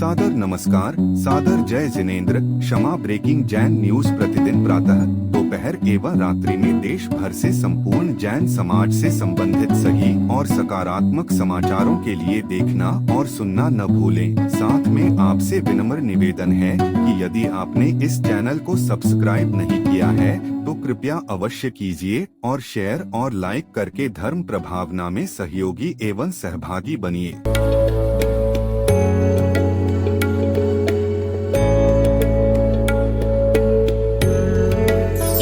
सादर नमस्कार, सादर जय जिनेंद्र। क्षमा ब्रेकिंग जैन न्यूज प्रतिदिन प्रातः दोपहर एवं रात्रि में देश भर से संपूर्ण जैन समाज से संबंधित सही और सकारात्मक समाचारों के लिए देखना और सुनना न भूलें। साथ में आपसे विनम्र निवेदन है कि यदि आपने इस चैनल को सब्सक्राइब नहीं किया है तो कृपया अवश्य कीजिए और शेयर और लाइक करके धर्म प्रभावना में सहयोगी एवं सहभागी बनिए।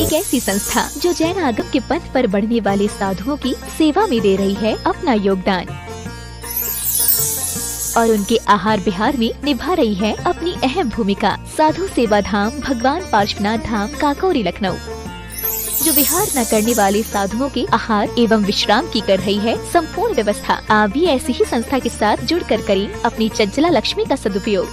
एक ऐसी संस्था जो जैन आगम के पथ पर बढ़ने वाले साधुओं की सेवा में दे रही है अपना योगदान और उनके आहार विहार में निभा रही है अपनी अहम भूमिका। साधु सेवा धाम भगवान पार्श्वनाथ धाम काकोरी लखनऊ जो विहार न करने वाले साधुओं के आहार एवं विश्राम की कर रही है संपूर्ण व्यवस्था। आप भी ऐसी ही संस्था के साथ जुड़कर करें अपनी चंचला लक्ष्मी का सदुपयोग।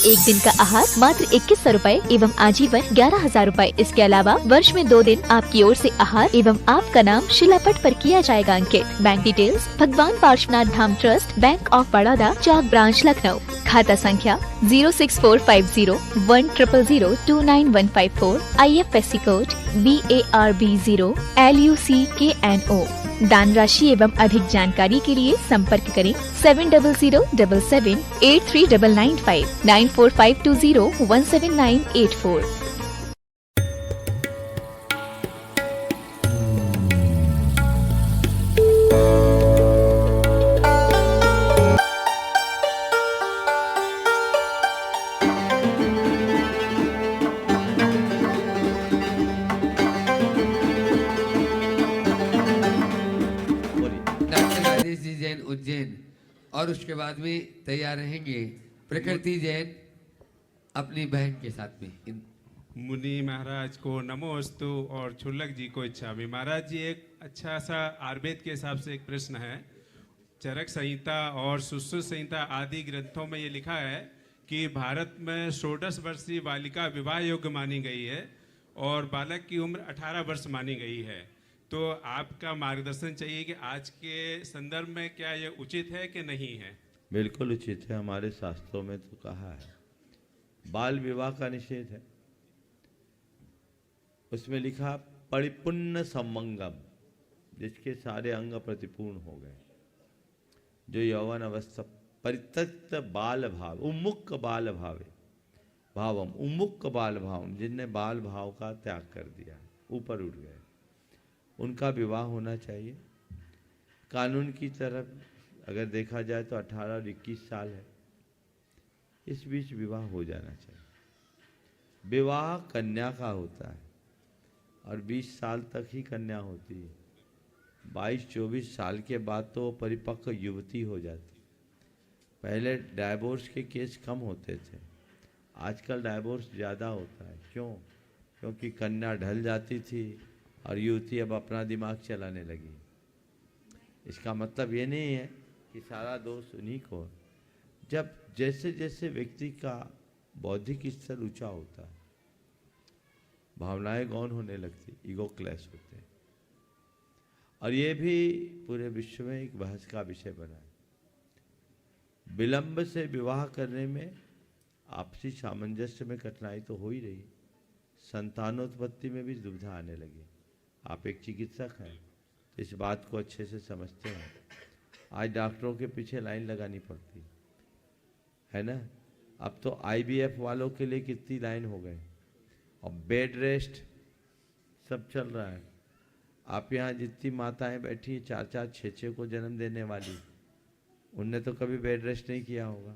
एक दिन का आहार मात्र 2100 रूपए एवं आजीवन 11,000 रूपए। इसके अलावा वर्ष में 2 दिन आपकी ओर से आहार एवं आपका नाम शिलापट पर किया जाएगा अंकित। Bank details Bhagwan Parshvanath Dham trust, bank of Baroda, Chowk branch Lucknow. खाता संख्या 064501000299154। IFSC code BARB0 LUCKNO। दान राशि एवं अधिक जानकारी के लिए संपर्क करें 7077783995 9452017984। जैन उज्जैन और उसके बाद में तैयार रहेंगे प्रकृति जैन अपनी बहन के साथ में। मुनि महाराज को नमोस्तु और छुल्लक जी को इच्छा भी। महाराज जी, एक अच्छा सा आयुर्वेद के हिसाब से एक प्रश्न है। चरक संहिता और सुश्रुत संहिता आदि ग्रंथों में ये लिखा है कि भारत में 16 वर्षीय बालिका विवाह योग्य मानी गई है और बालक की उम्र 18 वर्ष मानी गई है। तो आपका मार्गदर्शन चाहिए कि आज के संदर्भ में क्या ये उचित है कि नहीं है? बिल्कुल उचित है। हमारे शास्त्रों में तो कहा है बाल विवाह का निषेध है। उसमें लिखा परिपूर्ण समंगम, जिसके सारे अंग प्रतिपूर्ण हो गए, जो यौवन अवस्था परित्यक्त बाल भाव उन्मुक्त बाल भावे भावम उन्मुक्त बाल भावम, जिनने बाल भाव का त्याग कर दिया, ऊपर उठ गए, उनका विवाह होना चाहिए। कानून की तरफ अगर देखा जाए तो 18 और 21 साल है, इस बीच विवाह हो जाना चाहिए। विवाह कन्या का होता है और 20 साल तक ही कन्या होती है। 22-24 साल के बाद तो परिपक्व युवती हो जाती। पहले डाइवोर्स के केस कम होते थे, आजकल डाइवोर्स ज़्यादा होता है। क्यों? क्योंकि कन्या ढल जाती थी और युवती अब अपना दिमाग चलाने लगी। इसका मतलब ये नहीं है कि सारा दोष उन्हीं को। जब जैसे जैसे व्यक्ति का बौद्धिक स्तर ऊंचा होता है, भावनाएं गौण होने लगती, ईगो क्लैश होते हैं। और ये भी पूरे विश्व में एक बहस का विषय बना है। विलंब से विवाह करने में आपसी सामंजस्य में कठिनाई तो हो ही रही, संतानोत्पत्ति में भी दुविधा आने लगी। आप एक चिकित्सक हैं तो इस बात को अच्छे से समझते हैं। आज डॉक्टरों के पीछे लाइन लगानी पड़ती है ना। अब तो IVF वालों के लिए कितनी लाइन हो गई और बेड रेस्ट सब चल रहा है। आप यहाँ जितनी माताएं बैठी हैं 4-4, 6-6 को जन्म देने वाली, उनने तो कभी बेड रेस्ट नहीं किया होगा।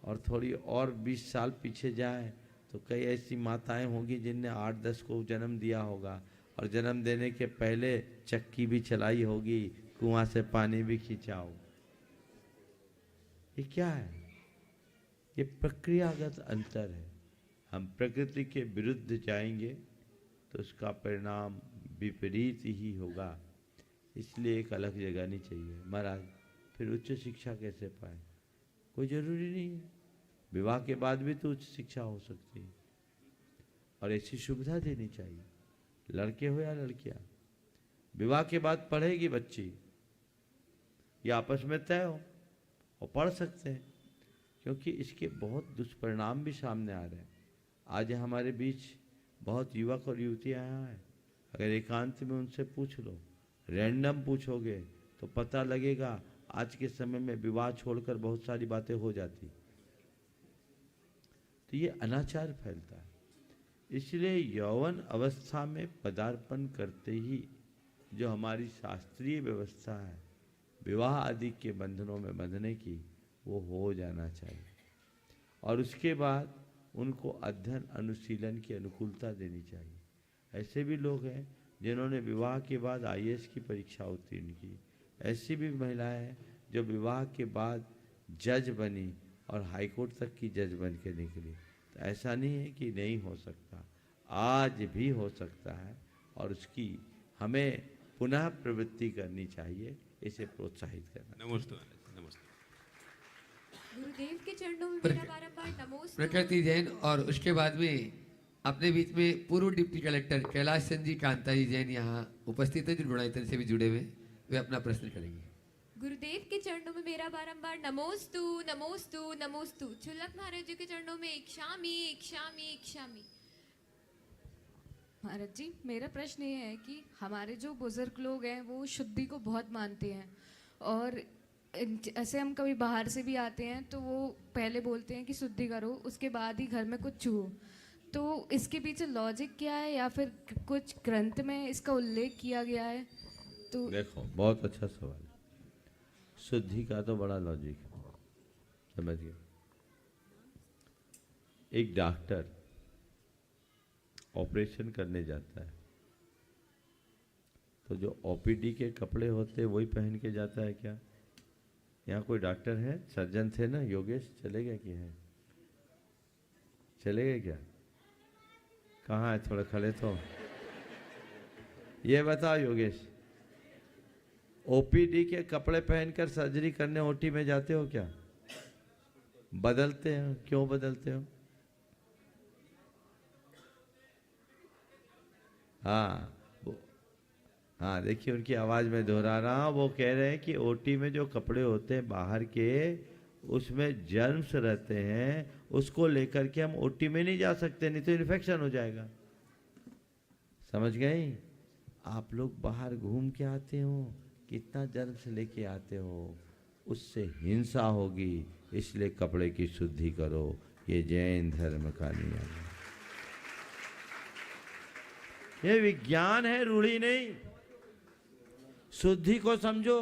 और थोड़ी और 20 साल पीछे जाए तो कई ऐसी माताएं होंगी जिनने 8-10 को जन्म दिया होगा और जन्म देने के पहले चक्की भी चलाई होगी, कुआं से पानी भी खींचा होगा। ये क्या है? ये प्रक्रियागत अंतर है। हम प्रकृति के विरुद्ध जाएंगे तो उसका परिणाम विपरीत ही होगा। इसलिए एक अलग जगह नहीं चाहिए। महाराज, फिर उच्च शिक्षा कैसे पाए? कोई जरूरी नहीं है, विवाह के बाद भी तो उच्च शिक्षा हो सकती है और ऐसी सुविधा देनी चाहिए। लड़के हो या लड़कियां, विवाह के बाद पढ़ेगी बच्ची, ये आपस में तय हो और पढ़ सकते हैं। क्योंकि इसके बहुत दुष्परिणाम भी सामने आ रहे हैं। आज हमारे बीच बहुत युवक और युवतियाँ हैं, अगर एकांत में उनसे पूछ लो, रैंडम पूछोगे तो पता लगेगा आज के समय में विवाह छोड़कर बहुत सारी बातें हो जाती। तो ये अनाचार फैलता है। इसलिए यौवन अवस्था में पदार्पण करते ही जो हमारी शास्त्रीय व्यवस्था है विवाह आदि के बंधनों में बंधने की, वो हो जाना चाहिए। और उसके बाद उनको अध्ययन अनुशीलन की अनुकूलता देनी चाहिए। ऐसे भी लोग हैं जिन्होंने विवाह के बाद IAS की परीक्षा उत्तीर्ण की। ऐसी भी महिलाएं हैं जो विवाह के बाद जज बनी और हाईकोर्ट तक की जज बन के निकली। तो ऐसा नहीं है कि नहीं हो सकता, आज भी हो सकता है और उसकी हमें पुनः प्रवृत्ति करनी चाहिए, इसे प्रोत्साहित करना। नमस्ते नमस्ते। गुरुदेव के चरणों में मेरा बारंबार नमोस्तु। प्रकृति जैन और उसके बाद में अपने बीच में पूर्व डिप्टी कलेक्टर कैलाश चंद जी कांता जी जैन यहाँ उपस्थित है, जो गुणायतन से भी जुड़े हुए, वे अपना प्रश्न करेंगे। गुरुदेव के चरणों में मेरा बारंबार नमोस्तु नमोस्तु नमोस्तु। छुल्लक महाराज जी के चरणों में इक्षामि इक्षामि इक्षामि। महाराज जी, मेरा प्रश्न ये है कि हमारे जो बुजुर्ग लोग हैं वो शुद्धि को बहुत मानते हैं, और ऐसे हम कभी बाहर से भी आते हैं तो वो पहले बोलते हैं कि शुद्धि करो, उसके बाद ही घर में कुछ छुओ। तो इसके पीछे लॉजिक क्या है, या फिर कुछ ग्रंथ में इसका उल्लेख किया गया है? तो देखो, बहुत अच्छा सवाल। शुद्धि का तो बड़ा लॉजिक है, समझिए। एक डॉक्टर ऑपरेशन करने जाता है तो जो OPD के कपड़े होते हैं वही पहन के जाता है क्या? यहाँ कोई डॉक्टर है? सर्जन थे ना योगेश, चले गए कि है? चले गए क्या? कहाँ है? थोड़ा खड़े तो ये बताओ योगेश, OPD के कपड़े पहनकर सर्जरी करने OT में जाते हो क्या? बदलते हो? क्यों बदलते हो? हाँ, देखिए उनकी आवाज़ में दोहरा रहा हूँ। वो कह रहे हैं कि OT में जो कपड़े होते हैं बाहर के, उसमें जर्म्स रहते हैं, उसको लेकर के हम OT में नहीं जा सकते, नहीं तो इन्फेक्शन हो जाएगा। समझ गए? आप लोग बाहर घूम के आते हो, कितना जर्म्स लेके आते हो, उससे हिंसा होगी, इसलिए कपड़े की शुद्धि करो। ये जैन धर्म का नियम है, ये विज्ञान है, रूढ़ी नहीं। शुद्धि को समझो।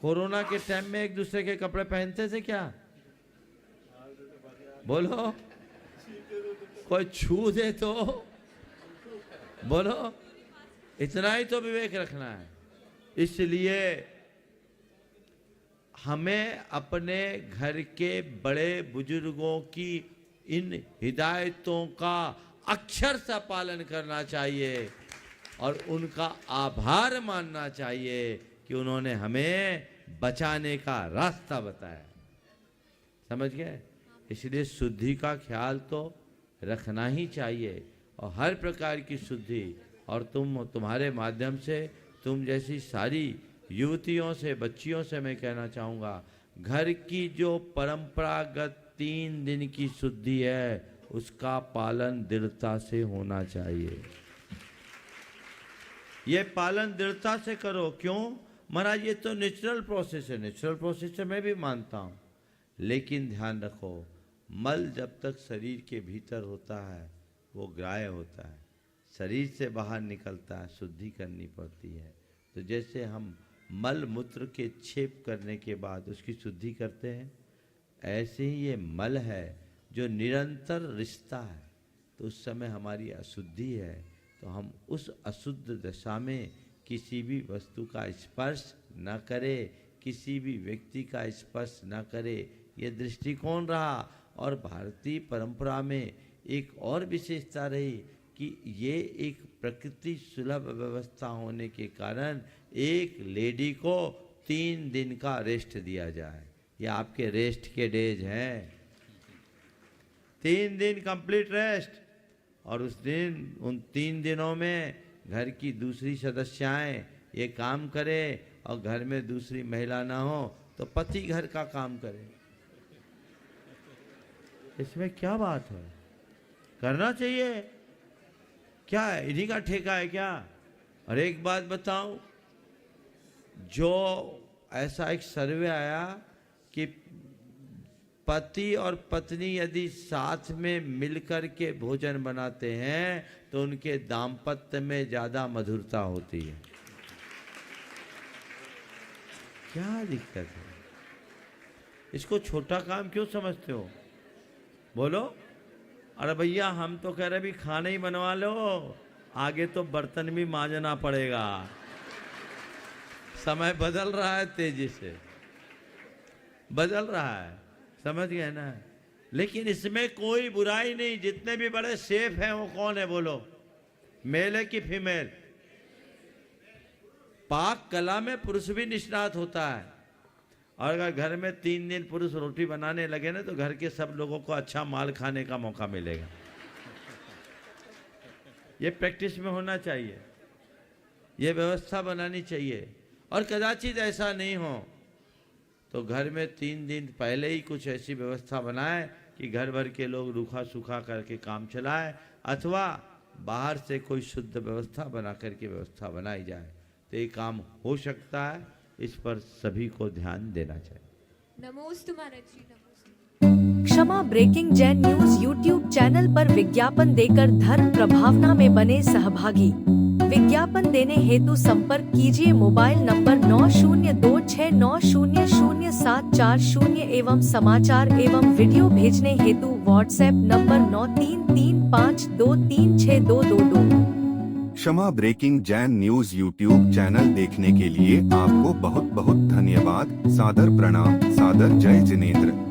कोरोना के टाइम में एक दूसरे के कपड़े पहनते थे क्या? बोलो, कोई छू दे तो बोलो, इतना ही तो विवेक रखना है। इसलिए हमें अपने घर के बड़े बुजुर्गों की इन हिदायतों का अक्षरशः पालन करना चाहिए और उनका आभार मानना चाहिए कि उन्होंने हमें बचाने का रास्ता बताया। समझ गए? इसलिए शुद्धि का ख्याल तो रखना ही चाहिए, और हर प्रकार की शुद्धि। और तुम्हारे माध्यम से, तुम जैसी सारी युवतियों से, बच्चियों से मैं कहना चाहूँगा, घर की जो परंपरागत 3 दिन की शुद्धि है उसका पालन दृढ़ता से होना चाहिए। ये पालन दृढ़ता से करो। क्यों महाराज? ये तो नेचुरल प्रोसेस है। नेचुरल प्रोसेस से मैं भी मानता हूँ, लेकिन ध्यान रखो, मल जब तक शरीर के भीतर होता है वो ग्राह्य होता है, शरीर से बाहर निकलता है, शुद्धि करनी पड़ती है। तो जैसे हम मल मूत्र के छेप करने के बाद उसकी शुद्धि करते हैं, ऐसे ही ये मल है जो निरंतर रिश्ता है। तो उस समय हमारी अशुद्धि है, तो हम उस अशुद्ध दशा में किसी भी वस्तु का स्पर्श न करें, किसी भी व्यक्ति का स्पर्श न करें। ये दृष्टिकोण रहा। और भारतीय परंपरा में एक और विशेषता रही कि ये एक प्रकृति सुलभ व्यवस्था होने के कारण एक लेडी को 3 दिन का रेस्ट दिया जाए। ये आपके रेस्ट के डेज हैं, 3 दिन कंप्लीट रेस्ट। और उस दिन, उन 3 दिनों में घर की दूसरी सदस्याएं ये काम करे, और घर में दूसरी महिला ना हो तो पति घर का काम करे। इसमें क्या बात है, करना चाहिए, क्या है, इन्हीं का ठेका है क्या? और एक बात बताऊं, जो ऐसा एक सर्वे आया कि पति और पत्नी यदि साथ में मिलकर के भोजन बनाते हैं तो उनके दाम्पत्य में ज्यादा मधुरता होती है। क्या दिक्कत है? इसको छोटा काम क्यों समझते हो? बोलो। अरे भैया हम तो कह रहे भी खाना ही बनवा लो, आगे तो बर्तन भी मांजना पड़ेगा। समय बदल रहा है, तेजी से बदल रहा है, समझ गए ना? लेकिन इसमें कोई बुराई नहीं। जितने भी बड़े शेफ हैं वो कौन है बोलो, मेल है कि फीमेल? पाक कला में पुरुष भी निष्णात होता है, और अगर घर में 3 दिन पुरुष रोटी बनाने लगे ना तो घर के सब लोगों को अच्छा माल खाने का मौका मिलेगा। ये प्रैक्टिस में होना चाहिए, ये व्यवस्था बनानी चाहिए। और कदाचित ऐसा नहीं हो तो घर में 3 दिन पहले ही कुछ ऐसी व्यवस्था बनाए कि घर भर के लोग रूखा सूखा करके काम चलाए, अथवा बाहर से कोई शुद्ध व्यवस्था बना करके व्यवस्था बनाई जाए तो ये काम हो सकता है। इस पर सभी को ध्यान देना चाहिए। नमोस्तु महाराज जी, नमोस्तु। Kshama breaking Jain news YouTube channel पर विज्ञापन देकर धर्म प्रभावना में बने सहभागी। विज्ञापन देने हेतु संपर्क कीजिए मोबाइल नंबर 9026900740 एवं समाचार एवं वीडियो भेजने हेतु WhatsApp number 9335236222। Kshama breaking Jain news YouTube channel देखने के लिए आपको बहुत बहुत धन्यवाद। सादर प्रणाम, सादर जय जिनेंद्र।